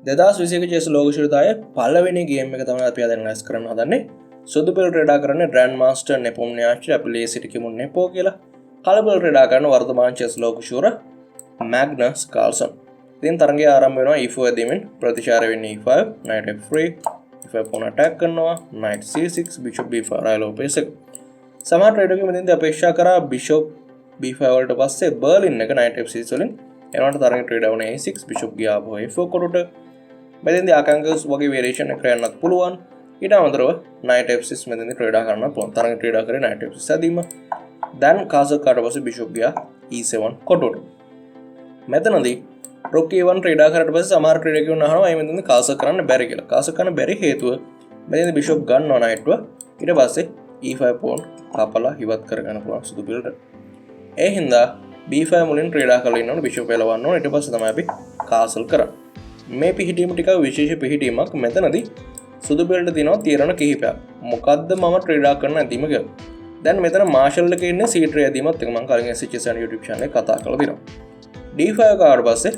2021 chess ලෝක ශෘතායේ පළවෙනි game එක තමයි අපි අද ඇනලයිස් කරන්න හදන්නේ. සුදු පෙළ ක්‍රීඩා කරන්නේ ග්‍රෑන්ඩ් මාස්ටර් නෙපොම් න්‍යාච්චි අපි ලේසියට කියමු නෙපෝ කියලා. කළු පෙළ ක්‍රීඩා කරන වර්තමාන චෙස් ලෝක ශූර මැග්නස් කාල්සන්. ඉතින් තරගය ආරම්භ වෙනවා e4 ඇදීමෙන් ප්‍රතිචාර වෙන්නේ e5 knight f3 e5 pawn attack කරනවා knight c6 bishop b5 Ruy Lopez එක. සමහර ට්‍රේඩර්ගේ මෙතෙන්දී අපේක්ෂා කරා bishop b5 වලට පස්සේ බර්ලින් එක knight f6 වලින් එනවට තරගය ට්‍රේඩ් වුණේ a6 bishop ගියා ආපහු a4 කොටට. මෙතෙන්දී ආකාංකස් වගේ වේරියේෂන් එක කරන්නත් පුළුවන්. ඊට අමතරව knight f6 මෙතෙන්දී ක්‍රීඩා කරන්න පුළුවන්. තරගය ක්‍රීඩා කරේ knight f6 ඇදීම. දැන් කාසර් කාට පස්සේ bishop ගියා e7 කොටට. මෙතනදී rook e1 ක්‍රීඩා කරලා පස්සේ සමහර ක්‍රීඩකයන් අහනවා මේ මෙතෙන්දී කාසර් කරන්න බැරි කියලා. කාසර් කරන්න බැරි හේතුව මෙතෙන්දී bishop ගන්නවා knight ව. ඊට පස්සේ e5 pawn කපලා ඉවත් කරගන්න පුළුවන් සුදු පිළට. ඒ හින්දා b5 මුලින් ක්‍රීඩා කරලා ඉන්නවනේ bishop එලවන්න ඕනේ. ඊට පස්සේ තමයි අපි කාසල් කරන්නේ. මේ පිහිටීම ටිකක් විශේෂ පිහිටීමක්. මෙතනදී සුදු පිළට තියෙනවා තීරණ කිහිපයක්. මොකද්ද මම ක්‍රීඩා කරන්න ඇදීම කියලා. දැන් මෙතන මාෂල් එකේ ඉන්නේ c3 ඇදීමත් එක මම කලින් SHS YouTube channel එකේ කතා කරලා තියෙනවා. d5 කාවට පස්සේ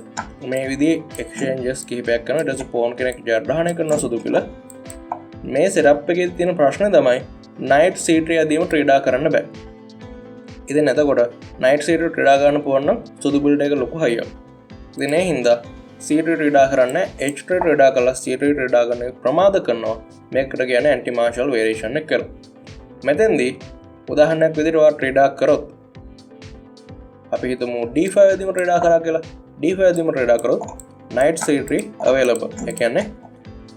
මේ විදිහේ exchanges කිහිපයක් කරනවා. ඊට පස්සේ pawn කෙනෙක් ජයග්‍රහණය කරනවා සුදු පිළ. මේ setup එකේ තියෙන ප්‍රශ්නේ තමයි knight c3 ඇදීම ක්‍රීඩා කරන්න බෑ. ඉතින් එතකොට knight c3 ක්‍රීඩා කරන්න පුළුවන් නම් සුදු පිළට එක ලොකු හයියක්. ඉතින් ඒ හින්දා c3 ක්‍රීඩා කරන්න h3 ක්‍රීඩා කරලා c3 ක්‍රීඩා කරන එක ප්‍රමාද කරනවා. මේකට කියන්නේ ඇන්ටි මාර්ෂල් වේරියේෂන් එක කියලා. මෙතෙන්දී උදාහරණයක් විදිහට ඔයා ක්‍රීඩා කරොත් අපි හිතමු d5 ඇදීම ක්‍රීඩා කරා කියලා. d5 ඇදීම ක්‍රීඩා කරොත් knight c3 available. ඒ කියන්නේ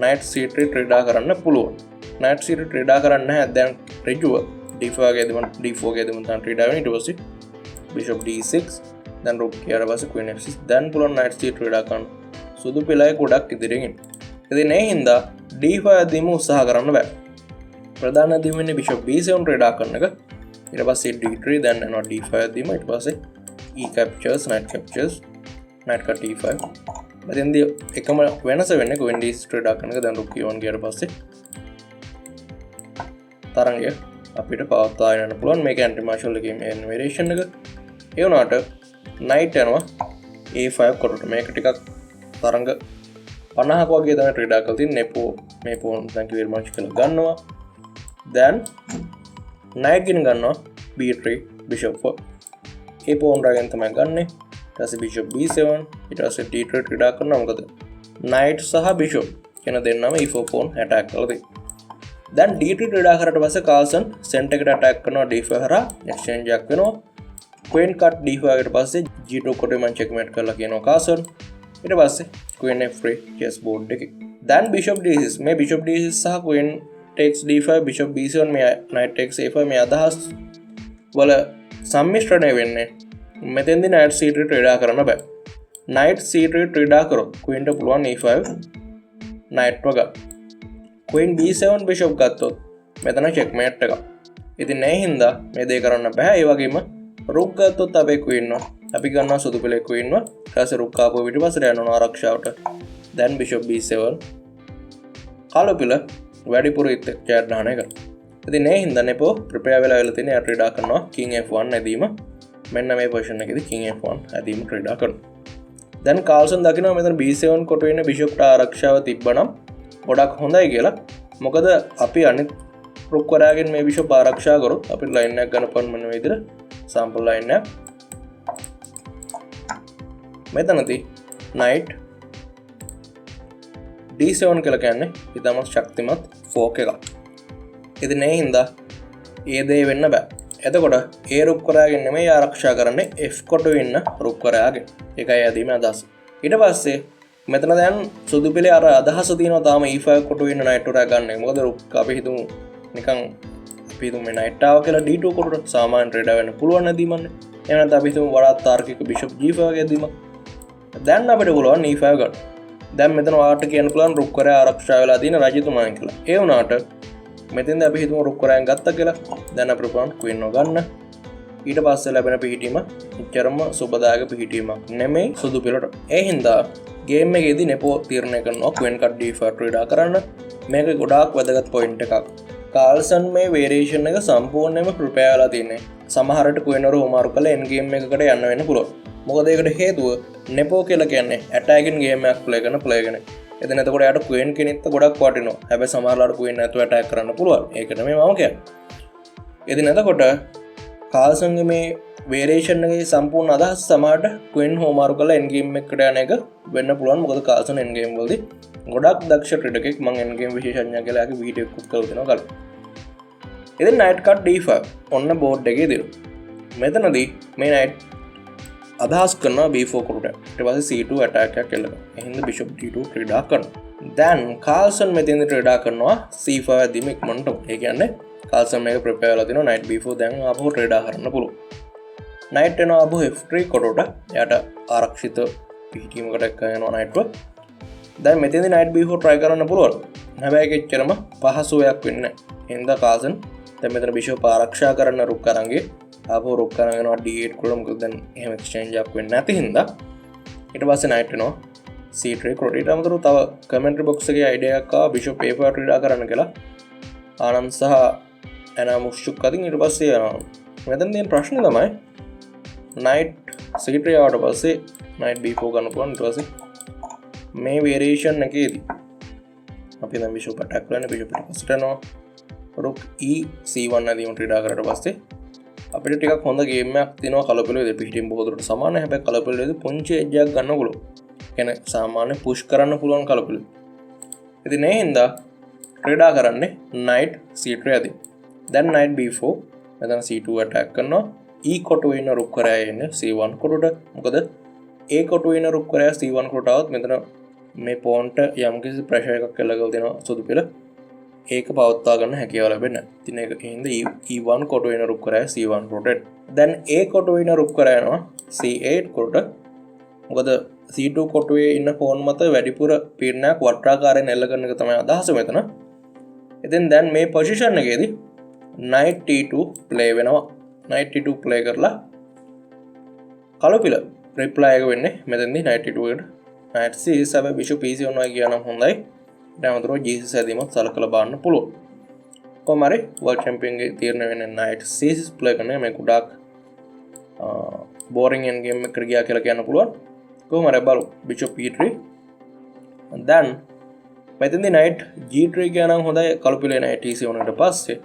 knight c3 ක්‍රීඩා කරන්න පුළුවන්. knight c3 ක්‍රීඩා කරන්න නැහැ. දැන් ඍජුව d5 ගේ ඇදීම d4 ගේ ඇදීම තමයි ක්‍රීඩා වෙන්නේ. ඊට පස්සේ bishop d6 දැන් rook ඊට පස්සේ queen f6 දැන් පුළුවන් knight c3 ක්‍රීඩා කරන්න. සුදු පිළයි ගොඩක් ඉදිරියෙන් ඉන්නේ. ඉතින් ඒ හින්දා d5 ඇදීම උත්සාහ කරන්න බෑ. ප්‍රධාන ඇදීම වෙන්නේ bishop b7 ක්‍රීඩා කරන එක. ඊට පස්සේ d3 දැන් යනවා d5 ඇදීම. ඊට පස්සේ e captures knight captures knight cut e5. මෙතෙන්දී එකම වෙනස වෙන්නේ queen d6 ක්‍රීඩා කරන එක. දැන් rook e1 ගියට පස්සේ තරංගය අපිට පවත්වා යන්න පුළුවන්. මේක ඇන්ටි මාර්ෂල් එකේ මේ වේරියේෂන් එක. ඒ වුණාට knight යනවා a5 කොටට. මේක ටිකක් තරංග 50ක වගේ තමයි ක්‍රීඩා කරලා තියෙන්නේ. nepo මේ pawn thank you very much කියලා ගන්නවා. දැන් knight ගෙන ගන්නවා b3 bishop 4. ඒ pawn රාගෙන් තමයි ගන්නෙ. ඊට පස්සේ bishop b7 ඊට පස්සේ d3 ක්‍රීඩා කරනවා. මොකද knight සහ bishop කියන දෙන්නම e4 pawn attack කරලා තියෙනවා. දැන් d3 ක්‍රීඩා කරලා පස්සේ කාල්සන් center එකට attack කරනවා d5 හරහා exchange එකක් වෙනවා. queen cut d5 එකට පස්සේ g2 කොටේ මම checkmate කරලා කියනවා කාල්සන්. ඊට පස්සේ queen f3 chess board එකේ. දැන් bishop d6 මේ bishop d6 සහ queen takes d5 bishop b7 මේ knight takes a5 මේ අදහස් වල සම්මිශ්‍රණය වෙන්නේ. මෙතෙන්දී knight c3 ක්‍රීඩා කරන්න බෑ. knight c3 ක්‍රීඩා කරොත් queen ට පුළුවන් e5 knight වග. queen b7 bishop ගත්තොත් මෙතන checkmate එක. ඉතින් ඒ හින්දා මේ දේ කරන්න බෑ. ඒ වගේම rook ගත්තොත් අපේ queen ව අපි ගන්නවා සුදු පිළේ queen ව. ඊට පස්සේ rook ආපහු පිටිපස්සට යනවා ආරක්ෂාවට. then bishop b7 කළු පිළ වැඩිපුර ජයග්‍රහණය කරනවා. ඉතින් ඒ හින්දා nepo prepare වෙලා ඉවලා තියෙන ක්‍රීඩා කරනවා king f1 ඇදීම. මෙන්න මේ පොසිෂන් එකේදී king f1 ඇදීම ක්‍රීඩා කරනවා. දැන් කාල්සන් දකිනවා මෙතන b7 කොටුවේ ඉන්න bishop ට ආරක්ෂාව තිබ්බනම් ගොඩක් හොඳයි කියලා. මොකද අපි අනිත් rook වරයාගෙන් මේ bishop ආරක්ෂා කරොත් අපිට line එකක් ගන්න පුළුවන් මොන විදිහට sample line එක. මෙතනදී knight d7 කියලා කියන්නේ ඊටම ශක්තිමත් fork එකක්. ඉතින් ඒ හින්දා ඒ දේ වෙන්න බෑ. එතකොට ඒ rook වරයාගෙන් නෙමෙයි ආරක්ෂා කරන්නේ f කොටුවේ ඉන්න rook වරයාගෙන්. ඒකයි ඇදීමේ අදහස. ඊට පස්සේ මෙතන දැන් සුදු පිළේ අර අදහස තියෙනවා තාම e5 කොටුවේ ඉන්න knight වරයා ගන්න එක. මොකද rook අපි හිතමු නිකන් අපි හිතමු මේ knight ආව කියලා d2 කොටුවට සාමාන්‍ය ට්‍රේඩ් වෙන්න පුළුවන් නැදීමන්නේ. එහෙම නැත්නම් අපි හිතමු වඩාත් තාර්කික bishop g5 වගේ ඇදීමක්. දැන් අපිට පුළුවන් e5 ගන්න. දැන් මෙතන ඔයාලට කියන්න පුළුවන් rook වරයා ආරක්ෂා වෙලා තියෙන රජතුමායන් කියලා. ඒ වුණාට මෙතෙන්ද අපි හිතමු rook වරයන් ගත්තා කියලා. දැන් අපිට පුළුවන් queen එක ගන්න. ඊට පස්සේ ලැබෙන පිහිටීම එච්චරම සුබදායක පිහිටීමක් නෙමෙයි සුදු පිළට. ඒ හින්දා ගේම් එකේදී nepo තීරණය කරනවා queen cut d5 ක්‍රීඩා කරන්න. මේක ගොඩාක් වැදගත් පොයින්ට් එකක්. කාල්සන් මේ වේරියේෂන් එක සම්පූර්ණයෙන්ම ප්‍රිපෙයාර් වෙලා තියෙන්නේ. සමහරට queen එක හොමාරු කරලා end game එකකට යන්න වෙන්න පුළුවන්. මොකද ඒකට හේතුව nepo කියලා කියන්නේ attacking game එකක් play කරන player කෙනෙක්. එතන එතකොට යාට ක්වීන් කෙනෙක්ට ගොඩක් වටිනවා. හැබැයි සමහරවල් ක්වීන් නැතුව අටැක් කරන්න පුළුවන්. ඒක නෙමෙයි මම කියන්නේ. ඉතින් එතකොට කාල්සන්ගේ මේ වේරියේෂන් එකේ සම්පූර්ණ අදහස සමහරට ක්වීන් හෝමාරු කරලා එන්ඩ් ගේම් එකකට යන එක වෙන්න පුළුවන්. මොකද කාල්සන් එන්ඩ් ගේම් වලදී ගොඩක් දක්ෂ ක්‍රීඩකෙක්. මම එන්ඩ් ගේම් විශේෂඥයෙක් කියලා ආගේ වීඩියෝ එකක් කරලා දෙනවා කලින්. ඉතින් නයිට් කාඩ් D5 ඔන්න බෝඩ් එකේ දෙනවා. මෙතනදී මේ නයිට් අදහස් කරනවා B4 කොට. ඊට පස්සේ C2 අටැක් එකක් එල්ල කරනවා. එහෙනම් බිෂප් D2 ක්‍රීඩා කරනවා. දැන් කාල්සන් මෙතෙන්ද ක්‍රීඩා කරනවා C5 ඇදීම ඉක්මනට. ඒ කියන්නේ කාල්සන් මේක ප්‍රිපෙයාර් වෙලා තිනවා knight b4 දැන් ආපහු ක්‍රීඩා කරන්න පුළුවන්. knight එනවා ආපහු f3 කොටට. එයාට ආරක්ෂිත පිහිටීමකට එක්ක යනවා knight එක. දැන් මෙතෙන්දී knight b4 try කරන්න පුළුවන්. හැබැයි එච්චරම පහසුවක් වෙන්නේ නැහැ. එහෙනම් කාල්සන් දැන් මෙතන බිෂප් ආරක්ෂා කරන්න රුක් අරන්ගේ ආපහු රුක් අරන් යනවා d8 කොට. මොකද දැන් එහෙම එක්ස්චේන්ජ් එකක් වෙන්නේ නැති හින්දා ඊට පස්සේ knight එනවා c3 කොට. ඊට අමතරව තව කමෙන්ටරි බොක්ස් එකේ අයිඩියා එකක් ආවා බිෂප් a5 ක්‍රීඩා කරන්න කියලා. ආනන්ද සහ එනා මුෂ්චුක් අතින්. ඊට පස්සේ මෙතන තියෙන ප්‍රශ්නේ තමයි knight c3 ආවට පස්සේ knight b4 ගන්න පුළුවන්. ඊට පස්සේ මේ වේරියේෂන් එකේදී අපි දැන් බිෂප් අටැක් කරන්නේ බිෂප් පිටපස්සට යනවා. රුක් e c1 ඇදීම ක්‍රීඩා කරලා පස්සේ අපිට ටිකක් හොඳ ගේම් එකක් තියෙනවා කලපිලුවේ. පිටින් බොහෝ දුරට සමානයි. හැබැයි කලපිලුවේදී පුංචි එජ් එකක් ගන්න පුළුවන්. කියන්නේ සාමාන්‍ය පුෂ් කරන්න පුළුවන් කලපිලුව. ඉතින් මේ හින්දා ක්‍රීඩා කරන්නේ knight c3 ඇදී. දැන් knight b4 මෙතන c2 අටැක් කරනවා. e කොටුවේ ඉන්න රුක් කරයා එන්නේ c1 කොටුවට. මොකද a කොටුවේ ඉන්න රුක් කරයා c1 කොට આવත් මෙතන මේ පෝන්ට යම්කිසි ප්‍රෙෂර් එකක් එල්ලගලා දෙනවා සුදු පිළ. ඒක පවත්වා ගන්න හැකියාව ලැබෙන්නේ නැහැ. ඉතින් ඒක හින්දා e1 කොටුවේ ඉන්න රුක් කරයා c1 rotate. දැන් a කොටුවේ ඉන්න රුක් කරයා යනවා c8 කොට. මොකද c2 කොටුවේ ඉන්න පෝන් මත වැඩිපුර පීඩනයක් වට්ටාකාරයෙන් එල්ල කරන එක තමයි අදහස මෙතන. ඉතින් දැන් මේ පොසිෂන් එකේදී knight t2 ප්ලේ වෙනවා. knight t2 ප්ලේ කරලා කලපිල රිප්ලයි එක වෙන්නේ මෙතනදී knight t2 එකට. knight c7 bishop e7 වගේ කියනවා හොඳයි. ඊට අමතරව g6 ඇදීමත් සලකලා බලන්න පුළුවන්. කොහොම හරි වර්ල්ඩ් චැම්පියන් ගේ තීරණය වෙන්නේ knight c6 ප්ලේ කරන එක. මේ ගොඩාක් බෝරින් එන්ඩ් ගේම් එකකට ගියා කියලා කියන්න පුළුවන්. කොහොම හරි බලමු bishop e3. then මෙතෙන්දී knight g3 කියනනම් හොඳයි කලපිලේ knight e7 එකට පස්සේ.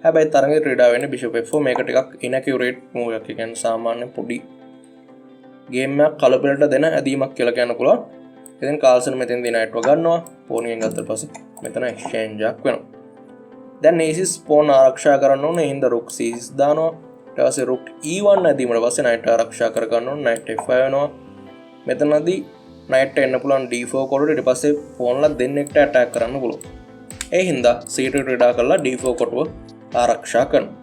හැබැයි තරඟේ ක්‍රීඩා වෙන්නේ bishop f4. මේක ටිකක් inaccurate move එකක්. ඒ කියන්නේ සාමාන්‍ය පොඩි ගේම් එකක් කලපිලට දෙන ඇදීමක් කියලා කියන්න පුළුවන්. ඉතින් කාල්සන් මෙතෙන්දී knight එක ගන්නවා. පෝනියෙන් ගත්තට පස්සේ මෙතන exchange එකක් වෙනවා. දැන් a6 පෝන් ආරක්ෂා කරන්න ඕනේ. හින්දා rook c6 දානවා. ඊට පස්සේ rook e1 ඇදීමට පස්සේ knight ආරක්ෂා කර ගන්න ඕනේ. knight f5 වෙනවා. මෙතනදී knight එන්න පුළුවන් d4 කොටට. ඊට පස්සේ පෝන්ලා දෙන්නෙක්ට attack කරන්න පුළුවන්. ඒ හින්දා c2 ක්‍රීඩා කරලා d4 කොටුව ආරක්ෂා කරනවා.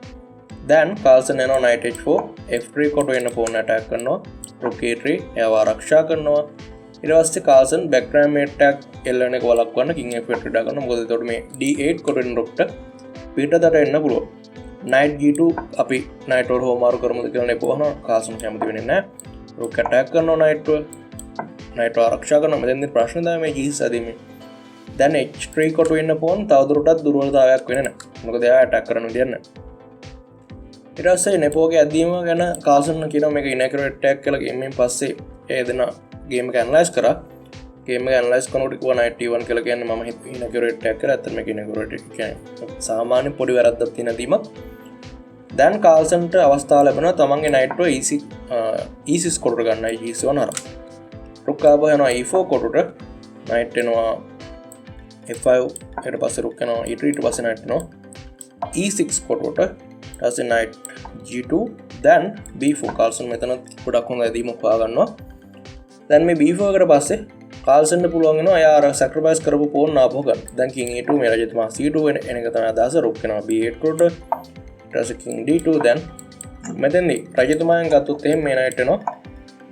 දැන් කාල්සන් යනවා knight h4 f3 කොටුව එන්න පෝන් attack කරනවා. rook a3 එයාව ආරක්ෂා කරනවා. ඊට පස්සේ කාල්සන් බෑක්ග්‍රවුන්ඩ් attack එල්ලන එක වළක්වන්න king f8 ක්‍රීඩා කරනවා. මොකද එතකොට මේ d8 කොටුවෙන් රුක්ට පිටතට එන්න පුළුවන්. knight g2 අපි knight වල හෝමාරු කරමුද කියලා නෙපෝ අහනවා. කාල්සන් කැමති වෙන්නේ නැහැ. rook attack කරනවා knight එක. knight ආරක්ෂා කරනවා. මෙතෙන්දී ප්‍රශ්නේ තමයි මේ g6 ඇදීමේ. දැන් h3 කොටුවේ ඉන්න පෝන් තවදුරටත් දුර්වලතාවයක් වෙන්නේ නැහැ. මොකද එයා attack කරන්න විදියක් නැහැ. ඊට පස්සේ නෙපෝගේ ඇදීම ගැන කාල්සන් කියනවා මේක inaccurate attack කියලා. ගේම් එකෙන් පස්සේ ඒ දෙන ගේම් එක ඇනලයිස් කරා. ගේම් එක ඇනලයිස් කරනකොට කිව්වා knight e1 කියලා කියන්නේ මම inaccurate attack කරා. ඇත්තට මේක inaccurate කියන්නේ සාමාන්‍ය පොඩි වැරද්දක් තියෙන දීමක්. දැන් කාල්සන්ට අවස්ථාව ලැබෙනවා තමන්ගේ knight එක e6 කොටට ගන්නයි g7 හරහා. rook ආපහු යනවා e4 කොටට. knight එනවා f5 ඊට පස්සේ rook යනවා e3 ඊට පස්සේ knight එනවා e6 කොටට. ඊට පස්සේ knight g2 then b4. කාල්සන් මෙතන ගොඩක් හොඳ ඇදීමක් හොයා ගන්නවා. දැන් මේ b4 එකට පස්සේ කාල්සන්ට පුළුවන් වෙනවා එයා අර සැක්‍රිෆයිස් කරපු පෝන් ආපහු ගන්න. දැන් king e2 මේ රජතුමා c2 එන එක තමයි අදහස. rook යනවා b8 කොට. ඊට පස්සේ king d2 then මෙතෙන්දී රජතුමායන් ගත්තොත් එහෙම මේ knight එනවා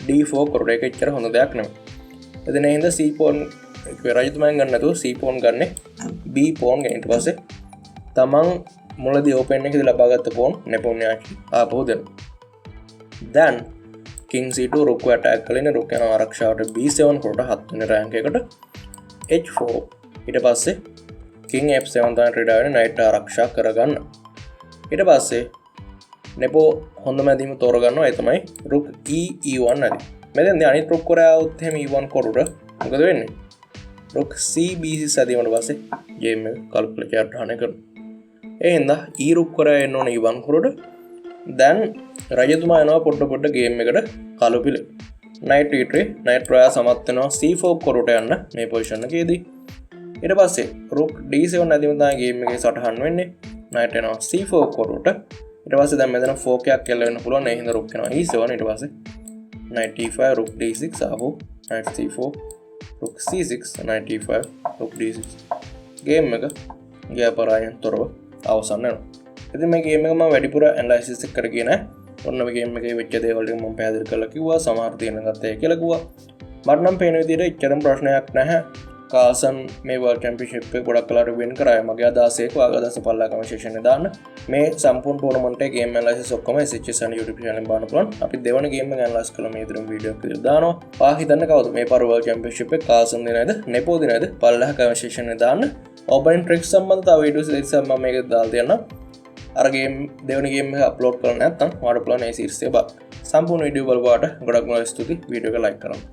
d4 කොට. ඒක එච්චර හොඳ දෙයක් නෙමෙයි. එතන හින්දා c pawn රජතුමායන් ගන්න නැතුව c pawn ගන්නෙ b pawn ගෙන. ඊට පස්සේ තමන් මුලදී open එකේදී ලබාගත්ත pawn Nepo ආපහු දෙනවා. then king c2 rook attack කරගෙන rook යනවා ආරක්ෂාවට b7 කොට 7 වෙනි රෑන්ක් එකට. h4 ඊට පස්සේ king f7 තමයි ක්‍රීඩා වෙන්නේ knight ආරක්ෂා කරගන්න. ඊට පස්සේ Nepo හොඳම ඇදීම තෝරගන්නවා. ඒ තමයි rook e e1 ඇදීම. මෙතෙන්දී අනිත් rook කරා આવුත් එහෙම e1 කොටුට මොකද වෙන්නේ? රුක් CB6 ඇදීමට පස්සේ ගේම් එක කල්පිට කැට්ටහන කරනවා. ඒ හින්දා ඊ රුක් කරා එන්න ඕන ඊ1 කොරට. දැන් රජතුමා එනවා පොඩ්ඩ ගේම් එකට කළු පිළ. නයිට් ඊට්‍රේ නයිට් රොයා සමත් වෙනවා C4 කොරට යන්න මේ පොසිෂන් එකේදී. ඊට පස්සේ රුක් D7 ඇදීම තමයි ගේම් එකේ සටහන් වෙන්නේ. නයිට් එනවා C4 කොරට. ඊට පස්සේ දැන් මෙතන 4 එකක් කෙල්ල වෙන්න පුළුවන්. ඒ හින්දා රුක් එනවා E7 ඊට පස්සේ knight e5 rook d6 ආපහු knight c4 rook c6 knight e5 rook d6 game එක ගියාපරායන් තොරව අවසන් වෙනවා. ඉතින් මේ ගේම් එක මම වැඩිපුර ඇනලයිසිස් එක කරගෙන නැහැ. ඔන්න මේ ගේම් එකේ වෙච්ච දේවල් ටික මම පැහැදිලි කරලා කිව්වා. සමහර තියෙන ගත්තේ කියලා කිව්වා. මට නම් පේන විදිහට එච්චරම ප්‍රශ්නයක් නැහැ. කාල්සන් මේ වර්ල්ඩ් චැම්පියන්ෂිප් එක ගොඩක් කලකට වින් කරා. මගේ අදහස ඒක ඔයාගේ අදහස පල්ලා කමෙන්ට් සෙක්ෂන් එකේ දාන්න. මේ සම්පූර්ණ ටෝර්නමන්ට් එකේ ගේම් ඇනලයිසිස් ඔක්කොම SHS and YouTube channel එකෙන් බලන්න පුළුවන්. අපි දෙවන ගේම් එක ඇනලයිස් කළා මේ විදිහටම වීඩියෝ එකක් විදිහට දානවා. ඔයා හිතන්නේ කවුද මේ පාර වර්ල්ඩ් චැම්පියන්ෂිප් එක කාල්සන් දෙනවද නෙපෝ දෙනවද? පල්ලා කමෙන්ට් සෙක්ෂන් එකේ දාන්න. ඕපනින් ට්‍රික්ස් සම්බන්ධ තව වීඩියෝස් දෙකක් මම මේක දාලා තියෙනවා. අර ගේම් දෙවන ගේම් එක අප්ලෝඩ් කරලා නැත්නම් ඔයාලට පුළුවන් ඒ සීරීස් එක බලන්න. සම්පූර්ණ වීඩියෝ බලපුවාට ගොඩක් ස්තුතියි. වීඩියෝ එක ලයික් කරන්න.